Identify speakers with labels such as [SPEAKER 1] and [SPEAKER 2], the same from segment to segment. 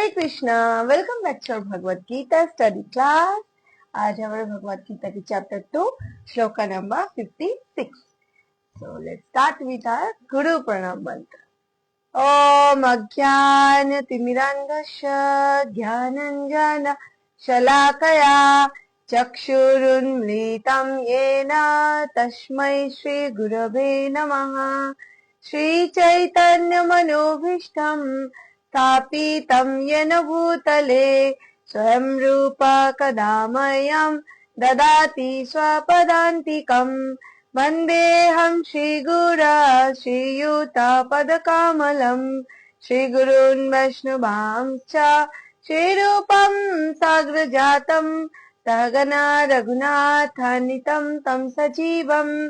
[SPEAKER 1] Hare Krishna. Welcome back to Bhagavad Gita study class. आज हमारे भगवत गीता की चैप्टर 2 श्लोक number 56। So let's start with our guru pranam मंत्र। ओम अज्ञानतिमिरान्धस्य ज्ञानाञ्जन शलाकया चक्षुरुन्मीलितं येन तस्मै श्रीगुरवे नमः। श्रीचैतन्यमनोभीष्टं स्थापितं येन भूतले स्वयं रूप कदा मह्यं ददाति स्वपदान्तिकम्। वन्देऽहं श्रीगुरा श्रीयुतापदकमलम् श्रीगुरून् वैष्णवांश्च श्रीरूपं साग्रजातं सहगना रघुनाथान्वितं तं सजीवं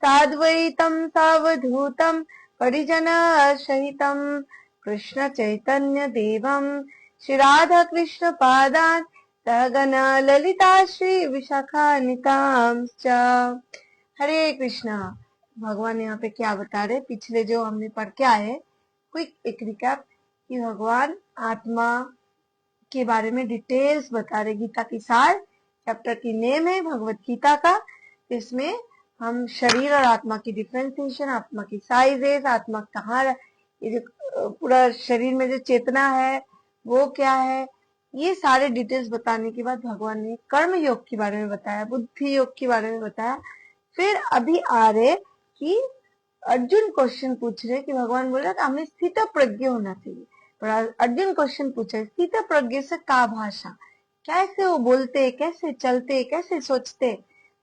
[SPEAKER 1] साद्वैतं सावधूतं परिजनसहितं कृष्ण चैतन्य देवं श्री राधा कृष्ण पादान् सहगना ललिता श्री विशाखान्वितांश्च। हरे कृष्णा। भगवान यहाँ पे क्या बता रहे, पिछले जो हमने पढ़ के आए, क्विक एक रिकैप कि भगवान आत्मा के बारे में डिटेल्स बता रहे। गीता की सार चैप्टर की नेम है भगवत गीता का। इसमें हम शरीर और आत्मा की डिफरेंशिएशन, आत्मा की साइजेस, आत्मा कहाँ, ये जो पूरा शरीर में जो चेतना है वो क्या है, ये सारे डिटेल्स बताने के बाद भगवान ने कर्म योग के बारे में बताया, बुद्धि योग के बारे में बताया। फिर अभी आ रहे कि अर्जुन क्वेश्चन पूछ रहे कि भगवान बोल रहे कि हमें स्थित प्रज्ञ होना चाहिए। पर अर्जुन क्वेश्चन पूछा स्थित प्रज्ञ से का भाषा, कैसे वो बोलते, कैसे चलते, कैसे सोचते।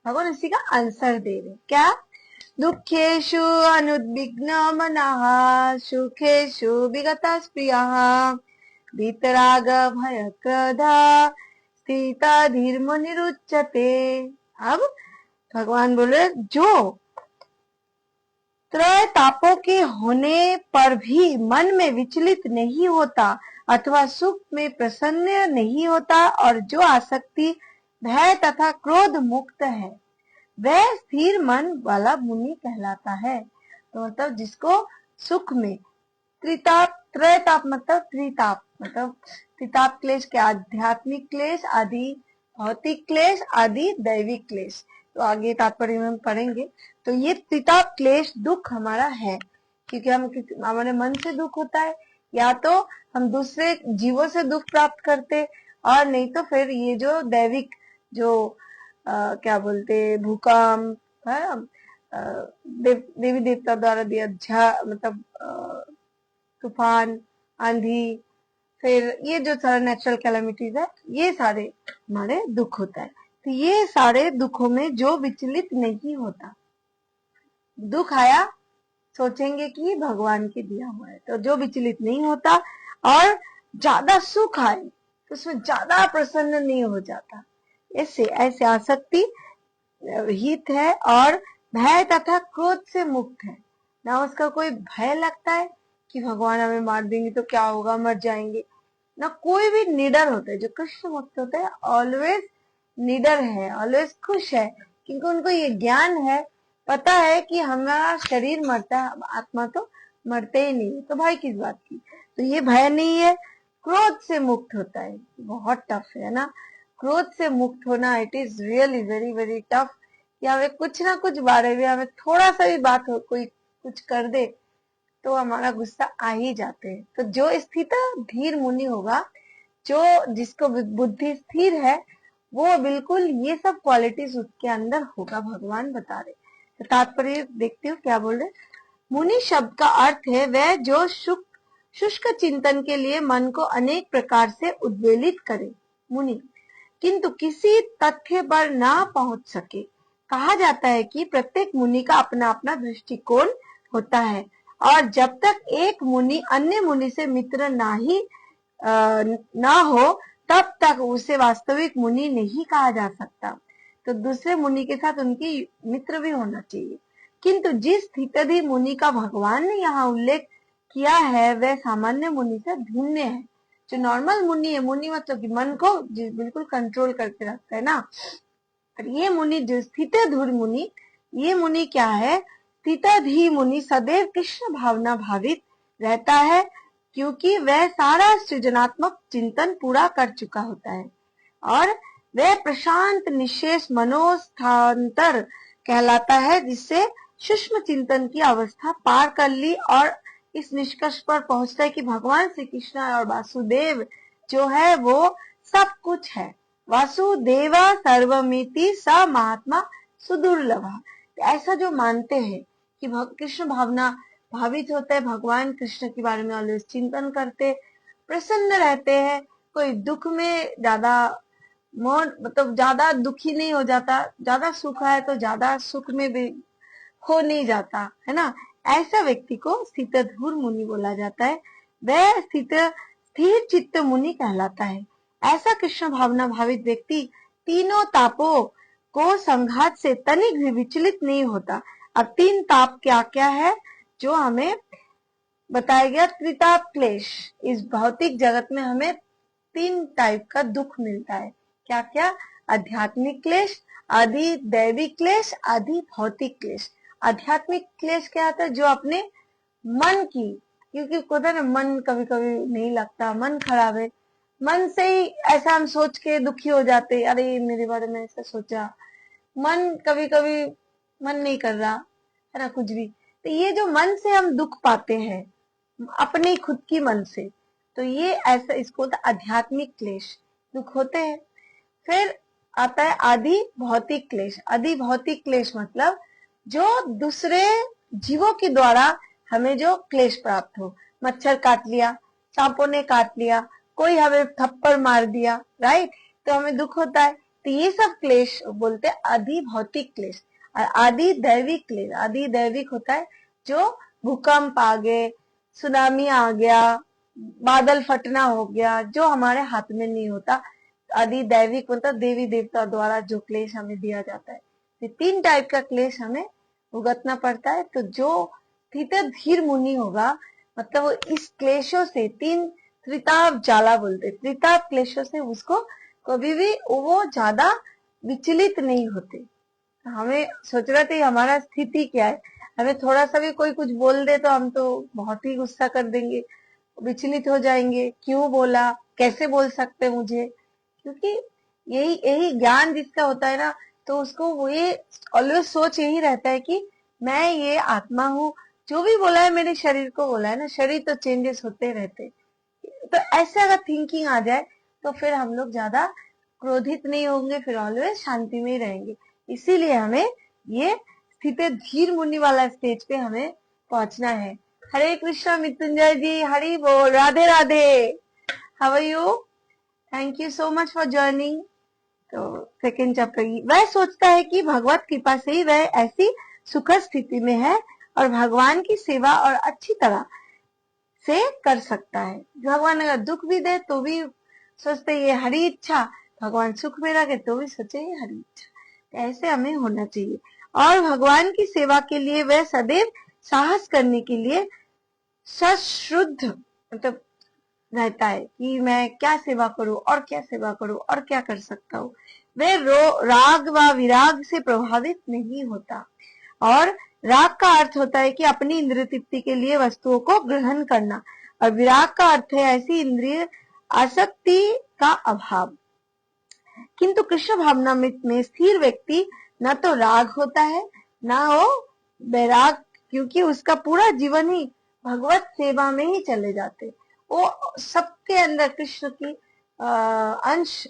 [SPEAKER 1] भगवान इसी का आंसर दे रहे। क्या? दुखेषु अनुद्विग्न मनः सुखेषु विगता स्प्रियः वीतराग भय क्रोधा स्थिता धीर्मुनिरुच्यते। अब भगवान बोले जो त्रय तापों के होने पर भी मन में विचलित नहीं होता अथवा सुख में प्रसन्न नहीं होता और जो आसक्ति भय तथा क्रोध मुक्त है वह स्थिर मन वाला मुनि कहलाता है। तो मतलब जिसको सुख में त्रिताप, त्रयताप मतलब त्रिताप, मतलब त्रिताप क्लेश के आध्यात्मिक क्लेश आदि, भौतिक क्लेश आदि, दैविक क्लेश। तो आगे तात्पर्य में हम पढ़ेंगे। तो ये त्रिताप क्लेश दुख हमारा है, क्योंकि हमारे मन से दुख होता है, या तो हम दूसरे जीवों से दुख प्राप्त करते, और नहीं तो फिर ये जो दैविक जो क्या बोलते भूकंप है, देवी देवता द्वारा दिया मतलब तूफान, आंधी, फिर ये जो सारे नेचुरल कैलामिटीज है, ये सारे हमारे दुख होता है। तो ये सारे दुखों में जो विचलित नहीं होता, दुख आया सोचेंगे कि भगवान के दिया हुआ है, तो जो विचलित नहीं होता, और ज्यादा सुख आए तो उसमें ज्यादा प्रसन्न नहीं हो जाता, ऐसे आसक्ति हित है, और भय तथा क्रोध से मुक्त है। ना उसका कोई भय लगता है कि भगवान हमें मार देंगे तो क्या होगा, मर जाएंगे, ना कोई भी निडर होता है। जो कृष्ण भक्त होता है ऑलवेज निडर है, ऑलवेज खुश है, क्योंकि उनको ये ज्ञान है, पता है कि हमारा शरीर मरता है, आत्मा तो मरते ही नहीं, तो भाई किस बात की। तो ये भय नहीं है। क्रोध से मुक्त होता है, बहुत टफ है ना क्रोध से मुक्त होना। It is really very very tough कि हमें कुछ ना कुछ बारे में, हमें थोड़ा सा भी बात हो, कोई कुछ कर दे तो हमारा गुस्सा आ ही जाते हैं। तो जो स्थित धीर मुनि होगा, जो जिसको बुद्धि स्थिर है, वो बिल्कुल ये सब क्वालिटीज उसके अंदर होगा, भगवान बता रहे। तो तात्पर्य देखते हो क्या बोल रहे। मुनि शब्द का अर्थ है वह जो शुष्क चिंतन के लिए मन को अनेक प्रकार से उद्वेलित करे, मुनि, किंतु किसी तथ्य पर ना पहुंच सके। कहा जाता है कि प्रत्येक मुनि का अपना अपना दृष्टिकोण होता है, और जब तक एक मुनि अन्य मुनि से मित्र ना हो तब तक उसे वास्तविक मुनि नहीं कहा जा सकता। तो दूसरे मुनि के साथ उनकी मित्र भी होना चाहिए। किंतु जिस स्थितधि मुनि का भगवान ने यहाँ उल्लेख किया है वह सामान्य मुनि से भिन्न है। जो नॉर्मल मुनि है, मुनि मतलब कि मन को बिल्कुल कंट्रोल करके रखता है ना, और ये मुनि जो स्थित धुर मुनि, ये मुनि क्या है, स्थिताधि मुनि सदैव कृष्ण भावना भावित रहता है, क्योंकि वह सारा सृजनात्मक चिंतन पूरा कर चुका होता है और वह प्रशांत निशेष मनोस्थानांतर कहलाता है, जिससे सूक्ष्म चिंतन की अवस्था पार कर ली और इस निष्कर्ष पर पहुंचता है कि भगवान श्री कृष्ण और वासुदेव जो है वो सब कुछ है। वासुदेवा सर्वमिति स महात्मा सुदुर्लभ। ऐसा जो मानते हैं कि कृष्ण भावना भावित होते हैं, भगवान कृष्ण के बारे में ऑलवेज चिंतन करते, प्रसन्न रहते हैं, कोई दुख में ज्यादा मतलब ज्यादा दुखी नहीं हो जाता, ज्यादा सुख है तो ज्यादा सुख में भी हो नहीं जाता है ना, ऐसा व्यक्ति को स्थितधूर मुनि बोला जाता है। वह स्थिर चित्त मुनि कहलाता है। ऐसा कृष्ण भावना भावित व्यक्ति तीनों तापों को संघात से तनिक भी विचलित नहीं होता। अब तीन ताप क्या क्या है जो हमें बताया गया? त्रिताप क्लेश। इस भौतिक जगत में हमें तीन टाइप का दुख मिलता है। क्या क्या? आध्यात्मिक क्लेश, आदि दैविक क्लेश, आदि भौतिक क्लेश। आध्यात्मिक क्लेश क्या आता है? जो अपने मन की, क्योंकि होता है ना मन कभी कभी नहीं लगता, मन खराब है, मन से ही ऐसा हम सोच के दुखी हो जाते, अरे मेरे बारे में ऐसा सोचा, मन कभी कभी मन नहीं कर रहा है ना कुछ भी। तो ये जो मन से हम दुख पाते हैं अपने खुद की मन से, तो ये ऐसा इसको होता है आध्यात्मिक क्लेश, दुख होते हैं। फिर आता है आदि भौतिक क्लेश। आदि भौतिक क्लेश मतलब जो दूसरे जीवों के द्वारा हमें जो क्लेश प्राप्त हो, मच्छर काट लिया, सांपों ने काट लिया, कोई हमें थप्पड़ मार दिया, राइट, तो हमें दुख होता है। तो ये सब क्लेश बोलते हैं आदि भौतिक क्लेश। आदि दैविक क्लेश, आदि दैविक होता है जो भूकंप आ गए, सुनामी आ गया, बादल फटना हो गया, जो हमारे हाथ में नहीं होता। आदि दैविक मतलब देवी देवता द्वारा जो क्लेश हमें दिया जाता है। ये तीन टाइप का क्लेश हमें भुगतना पड़ता है। तो जो स्थित धीर मुनि होगा मतलब वो इस क्लेशों से, तीन त्रिताप ज्वाला बोलते, त्रिताप क्लेशों से उसको कभी भी वो ज्यादा विचलित नहीं होते। हमें सोचना चाहिए हमारा स्थिति क्या है। हमें थोड़ा सा भी कोई कुछ बोल दे तो हम तो बहुत ही गुस्सा कर देंगे, विचलित हो जाएंगे, क्यों बोला, कैसे बोल सकते मुझे, क्योंकि यही यही ज्ञान जिसका होता है ना, तो उसको वो ये ऑलवेज सोच यही रहता है कि मैं ये आत्मा हूँ, जो भी बोला है मेरे शरीर को बोला है ना, शरीर तो चेंजेस होते रहते। तो ऐसे अगर थिंकिंग आ जाए तो फिर हम लोग ज्यादा क्रोधित नहीं होंगे, फिर ऑलवेज शांति में ही रहेंगे। इसीलिए हमें ये स्थित धीर मुनि वाला स्टेज पे हमें पहुंचना है। हरे कृष्णा मृत्युंजय जी, हरि बोल, Radhe Radhe. How are you? Thank you so much for joining. तो सेकेंड चैप्टर, वह सोचता है कि भगवत कृपा से ही वह ऐसी सुखद स्थिति में है और भगवान की सेवा और अच्छी तरह से कर सकता है। भगवान अगर दुख भी दे तो भी सोचते ये हरी इच्छा, भगवान सुख में रखे तो भी सोचे ये हरी इच्छा। ऐसे हमें होना चाहिए और भगवान की सेवा के लिए वह सदैव साहस करने के लिए सश्रुद्ध मतलब रहता है कि मैं क्या सेवा करूं और क्या सेवा करूं और क्या कर सकता हूँ। वह राग व विराग से प्रभावित नहीं होता। और राग का अर्थ होता है कि अपनी इंद्रिय तृप्ति के लिए वस्तुओं को ग्रहण करना, और विराग का अर्थ है ऐसी इंद्रिय आसक्ति का अभाव। किंतु कृष्ण भावना में स्थिर व्यक्ति न तो राग होता है न हो वैराग, क्योंकि उसका पूरा जीवन ही भगवत सेवा में ही चले जाते। वो सबके अंदर कृष्ण की अंश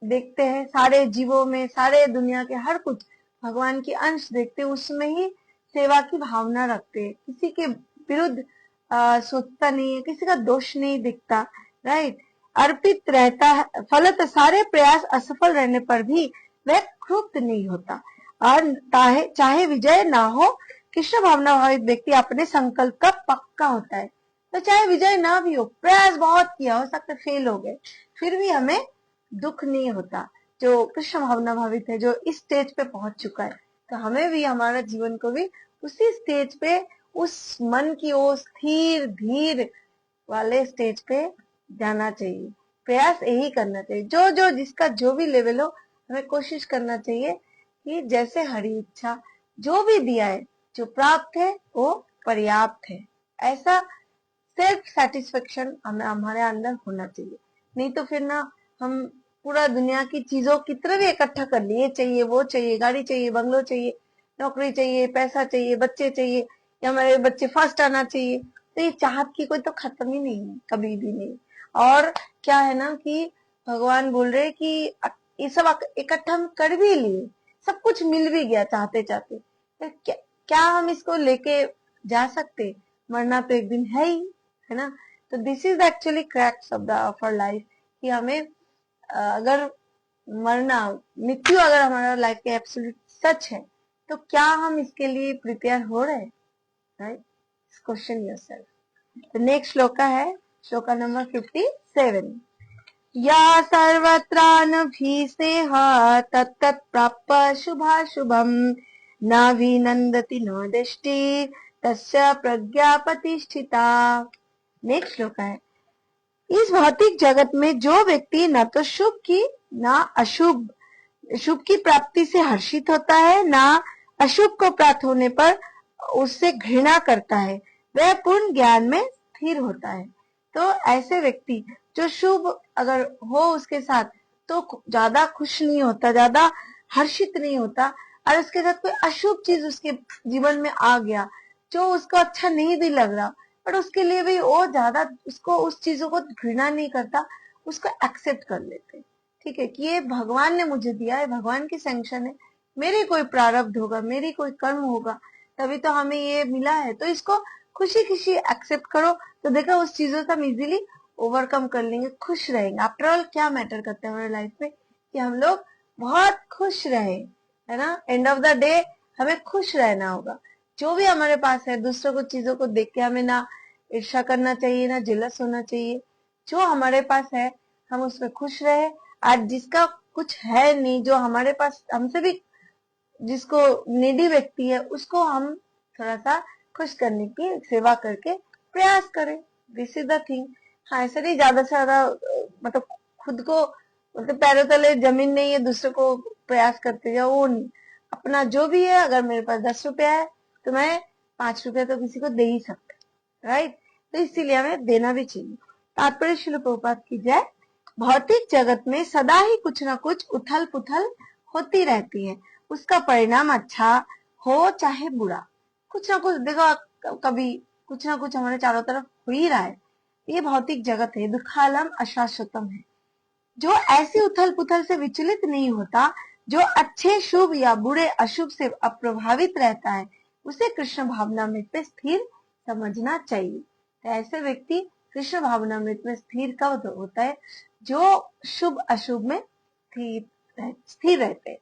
[SPEAKER 1] देखते हैं, सारे जीवों में, सारे दुनिया के हर कुछ भगवान की अंश देखते, उसमें ही सेवा की भावना रखते हैं, किसी के विरुद्ध सोचता नहीं है, किसी का दोष नहीं दिखता, राइट, अर्पित रहता है। फलत सारे प्रयास असफल रहने पर भी वह क्षुब्ध नहीं होता और चाहे विजय ना हो। कृष्ण भावना भावित व्यक्ति अपने संकल्प का पक्का होता है, तो चाहे विजय ना भी हो, प्रयास बहुत किया, हो सकता है फेल हो गए, फिर भी हमें दुख नहीं होता। जो कृष्ण भावना भावित है, जो इस स्टेज पे पहुंच चुका है, तो हमें भी हमारा जीवन को भी उसी स्टेज पे, उस मन की ओर स्थिर धीर वाले स्टेज पे जाना चाहिए। प्रयास यही करना चाहिए, जो जो जिसका जो भी लेवल हो, हमें कोशिश करना चाहिए कि जैसे हरी इच्छा, जो भी दिया है, जो प्राप्त है वो पर्याप्त है, ऐसा सेल्फ सेटिस्फेक्शन हमें हमारे अंदर होना चाहिए। नहीं तो फिर ना हम पूरा दुनिया की चीजों की तरह भी इकट्ठा कर लिए, चाहिए वो चाहिए, गाड़ी चाहिए, बंगलो चाहिए, नौकरी चाहिए, पैसा चाहिए, बच्चे चाहिए, या हमारे बच्चे फर्स्ट आना चाहिए। तो ये चाहत की कोई तो खत्म ही नहीं है, कभी भी नहीं। और क्या है ना कि भगवान बोल रहे कि ये सब इकट्ठा हम कर भी लिए, सब कुछ मिल भी गया चाहते चाहते, तो क्या हम इसको लेके जा सकते? मरना तो एक दिन है ही, है ना। तो this is actually crux of our life, कि हमें अगर मरना, मृत्यु अगर हमारा लाइफ का एब्सोल्यूट सच है, तो क्या हम इसके लिए प्रिपेयर हो रहे हैं? Right, question yourself. तो नेक्स्ट श्लोका है श्लोका नंबर 57। या सर्वत्रानभीसेह तत्तत् प्राप्य शुभाशुभम् न विनन्दति न दृष्टि तस्य प्रज्ञा प्रतिष्ठिता। नेक्स्ट श्लोक है, इस भौतिक जगत में जो व्यक्ति न तो शुभ की न अशुभ शुभ की प्राप्ति से हर्षित होता है, न अशुभ को प्राप्त होने पर उससे घृणा करता है, वह पूर्ण ज्ञान में स्थिर होता है। तो ऐसे व्यक्ति जो शुभ अगर हो उसके साथ तो ज्यादा खुश नहीं होता, ज्यादा हर्षित नहीं होता, और उसके साथ कोई अशुभ चीज उसके जीवन में आ गया जो उसको अच्छा नहीं भी लग रहा, पर उसके लिए भी वो ज्यादा उसको उस चीजों को घृणा नहीं करता, उसको एक्सेप्ट कर लेते। ठीक है कि ये भगवान ने मुझे दिया है, भगवान की सैंक्शन है, मेरे कोई प्रारब्ध होगा, मेरी कोई कर्म होगा, तभी तो हमें ये मिला है, तो इसको खुशी खुशी एक्सेप्ट करो। तो देखो उस चीजों से हम इजीली ओवरकम कर लेंगे, खुश रहेंगे। आफ्टर ऑल क्या मैटर करता है हमारे लाइफ में, कि हम लोग बहुत खुश रहे, है ना। एंड ऑफ द डे हमें खुश रहना होगा। जो भी हमारे पास है, दूसरों को चीजों को देख के हमें ना ईर्ष्या करना चाहिए, ना जेलस होना चाहिए। जो हमारे पास है हम उसमें खुश रहे। आज जिसका कुछ है नहीं, जो हमारे पास हमसे भी जिसको नीडी व्यक्ति है, उसको हम थोड़ा सा खुश करने की सेवा करके प्रयास करें। This is the thing. हाँ, ऐसा नहीं ज्यादा से ज्यादा मतलब खुद को, मतलब पैरों तले जमीन नहीं है दूसरे को प्रयास करते जाओ, वो नहीं। अपना जो भी है, अगर मेरे पास 10 रुपया है तो मैं 5 रुपया तो किसी को दे ही सकता, राइट। तो इसीलिए हमें देना भी चाहिए। तात्पर्य श्रील प्रभुपाद की जय। भौतिक जगत में सदा ही कुछ ना कुछ उथल पुथल होती रहती है, उसका परिणाम अच्छा हो चाहे बुरा। कुछ ना कुछ देखो, कभी कुछ ना कुछ हमारे चारों तरफ हो ही रहा है। ये भौतिक जगत है, दुखालम अशाश्वतम है। जो ऐसी उथल पुथल से विचलित नहीं होता, जो अच्छे शुभ या बुरे अशुभ से अप्रभावित रहता है, उसे कृष्ण भावनामृत में स्थिर समझना चाहिए। तो ऐसे व्यक्ति कृष्ण भावनामृत में स्थिर कब होता है? जो शुभ अशुभ में स्थिर रहते हैं।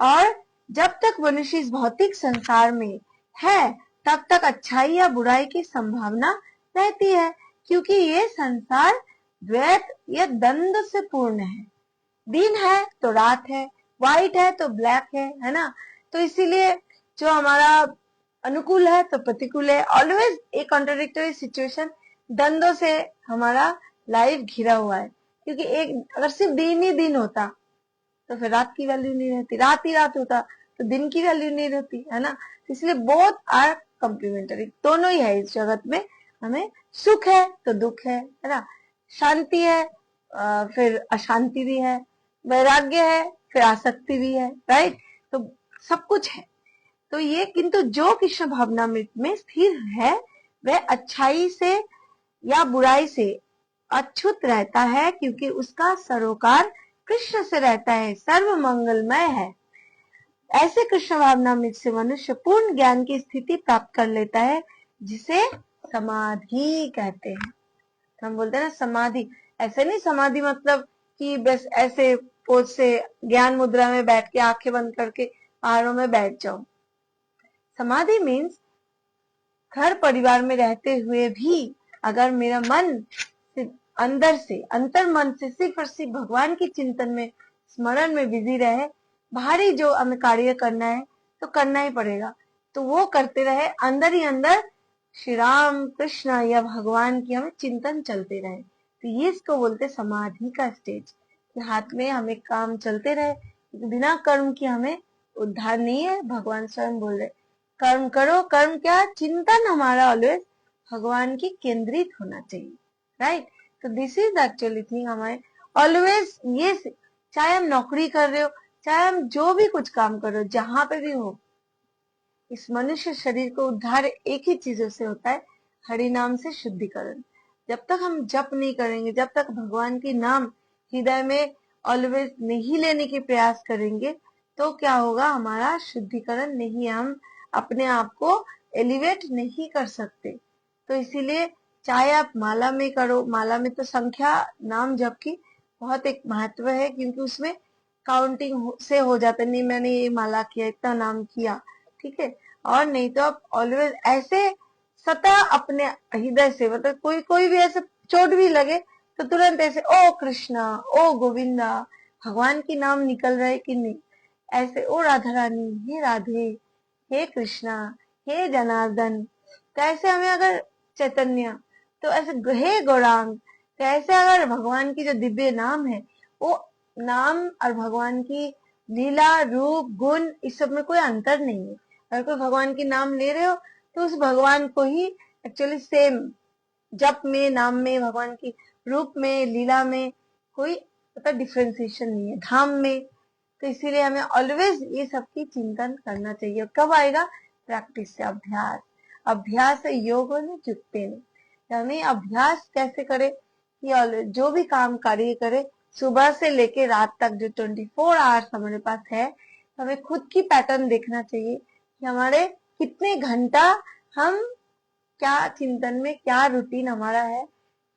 [SPEAKER 1] और जब तक मनुष्य इस भौतिक संसार में है, तब तक अच्छाई या बुराई की संभावना रहती है, क्योंकि ये संसार द्वैत या द्वंद्व से पूर्ण है। दिन है तो रात है, व्हाइट है तो ब्लैक है ना। तो इसीलिए जो हमारा अनुकूल है तो प्रतिकूल है, ऑलवेज एक कॉन्ट्राडिक्टरी सिचुएशन, द्वंद्व से हमारा लाइफ घिरा हुआ है। क्योंकि एक अगर सिर्फ दिन ही दिन होता तो फिर रात की वैल्यू नहीं रहती, रात ही रात होता तो दिन की वैल्यू नहीं रहती, है ना। इसलिए बोथ आर कॉम्प्लीमेंटरी, दोनों ही है इस जगत में। हमें सुख है तो दुख है ना, शांति है फिर अशांति भी है, वैराग्य है फिर आसक्ति भी है, राइट। तो सब कुछ है। तो ये किंतु जो कृष्ण भावनामृत में स्थिर है, वह अच्छाई से या बुराई से अछूत रहता है, क्योंकि उसका सरोकार कृष्ण से रहता है, सर्व मंगलमय है। ऐसे कृष्ण भावनामृत से मनुष्य पूर्ण ज्ञान की स्थिति प्राप्त कर लेता है, जिसे समाधि कहते हैं। हम बोलते हैं ना समाधि, ऐसे नहीं समाधि मतलब कि बस ऐसे पोज से ज्ञान मुद्रा में बैठ के आंखें बंद करके पहाड़ों में बैठ जाओ। समाधि मीन्स घर परिवार में रहते हुए भी अगर मेरा मन अंदर से, अंतर मन से सिर्फ और सिर्फ भगवान के चिंतन में, स्मरण में बिजी रहे, बाहरी जो हमें कार्य करना है तो करना ही पड़ेगा, तो वो करते रहे, अंदर ही अंदर श्री राम कृष्ण या भगवान की हमें चिंतन चलते रहे। तो ये इसको बोलते समाधि का स्टेज, कि हाथ में हमें काम चलते रहे, बिना कर्म की हमें उद्धार नहीं है। भगवान स्वयं बोल रहे कर्म करो, कर्म क्या? चिंतन हमारा ऑलवेज भगवान की केंद्रित होना चाहिए, राइट। तो दिस इज एक्चुअली थिंग हमारे ऑलवेज ये, चाहे हम नौकरी कर रहे हो, चाहे हम जो भी कुछ काम कर रहे हो, जहां पे भी हो, इस मनुष्य शरीर को उद्धार एक ही चीजों से होता है, हरि नाम से शुद्धिकरण। जब तक हम जप नहीं करेंगे, जब तक भगवान की नाम हृदय में ऑलवेज नहीं लेने की प्रयास करेंगे, तो क्या होगा, हमारा शुद्धिकरण नहीं है, हम अपने आप को एलिवेट नहीं कर सकते। तो इसीलिए चाहे आप माला में करो, माला में तो संख्या नाम जप की बहुत एक महत्व है, क्योंकि उसमें काउंटिंग से हो जाता है, नहीं मैंने ये माला किया, इतना नाम किया, ठीक है। और नहीं तो आप ऑलवेज ऐसे सता अपने हृदय से, मतलब कोई कोई भी ऐसे चोट भी लगे तो तुरंत ऐसे ओ कृष्णा, ओ गोविंदा, भगवान की नाम निकल रहे कि नहीं, ऐसे ओ राधा रानी, हे राधे, हे कृष्णा, हे जनार्दन। तो ऐसे हमें अगर चैतन्य, तो ऐसे हे गौरांग, तो ऐसे अगर भगवान की जो दिव्य नाम है, वो नाम और भगवान की लीला रूप गुण, इस सब में कोई अंतर नहीं है। अगर कोई भगवान की नाम ले रहे हो तो उस भगवान को ही एक्चुअली सेम, जप में, नाम में, भगवान की रूप में, लीला में कोई मतलब डिफ्रेंसिएशन नहीं है, धाम में। तो इसीलिए हमें ऑलवेज ये सब की चिंतन करना चाहिए। कब आएगा, प्रैक्टिस से, अभ्यास, अभ्यास से योग में जुटते नहीं। तो हमें अभ्यास कैसे करे कि जो भी काम कार्य करे, सुबह से लेके रात तक जो 24 आवर्स हमारे पास है, तो हमें खुद की पैटर्न देखना चाहिए कि हमारे कितने घंटा हम क्या चिंतन में, क्या रूटीन हमारा है,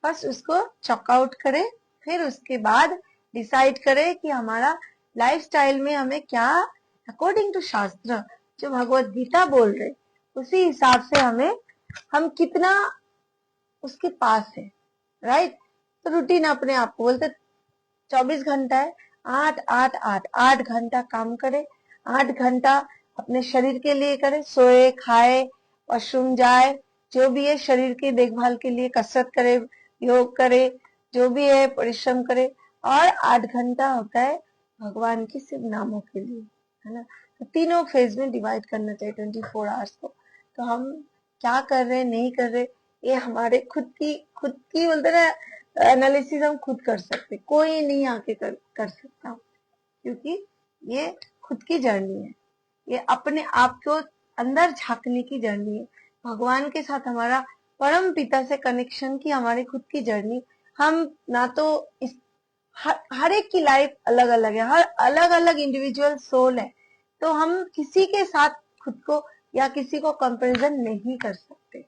[SPEAKER 1] बस उसको चॉकआउट करें। फिर उसके बाद डिसाइड करें कि हमारा लाइफस्टाइल में हमें क्या, अकॉर्डिंग टू शास्त्र जो भगवत गीता बोल रहे, उसी हिसाब से हमें, हम कितना उसके पास है, राइट। तो रूटीन अपने आप को बोलते 24 घंटा है, 8 8 8 8 घंटा काम करे, 8 घंटा अपने शरीर के लिए करे, सोए खाए, वॉशरूम जाए, जो भी है शरीर की देखभाल के लिए कसरत करे, योग करे, जो भी है परिश्रम करे, और 8 घंटा होता है भगवान की सिर्फ नामों के लिए, है ना। तो तीनों फेज में डिवाइड करना चाहिए 24 आवर्स को। तो हम क्या कर रहे हैं, नहीं कर रहे, ये हमारे खुद की बोलते ना, एनालिसिस हम खुद कर सकते, कोई नहीं आके कर सकता, क्योंकि ये खुद की जर्नी है, ये अपने आप को अंदर झांकने की जर्नी है, भगवान के साथ हमारा परम पिता से कनेक्शन की हमारी खुद की जर्नी। हम ना तो इस हर एक की लाइफ अलग अलग है, हर अलग अलग इंडिविजुअल सोल है, तो हम किसी के साथ खुद को या किसी को कंपैरिजन नहीं कर सकते,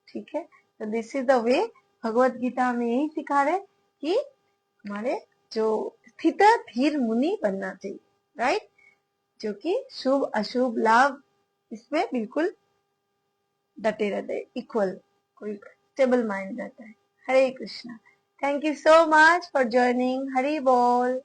[SPEAKER 1] ठीक है। तो this is the way, Bhagavad Gita हमें यही सिखा रहे कि हमारे जो स्थित धीर मुनि बनना चाहिए, राइट, जो कि शुभ अशुभ लाभ इसमें बिल्कुल डटे रहते हैं, इक्वल, कोई स्टेबल माइंड रहता है। Hare Krishna. Thank you so much for joining. Hari बोल।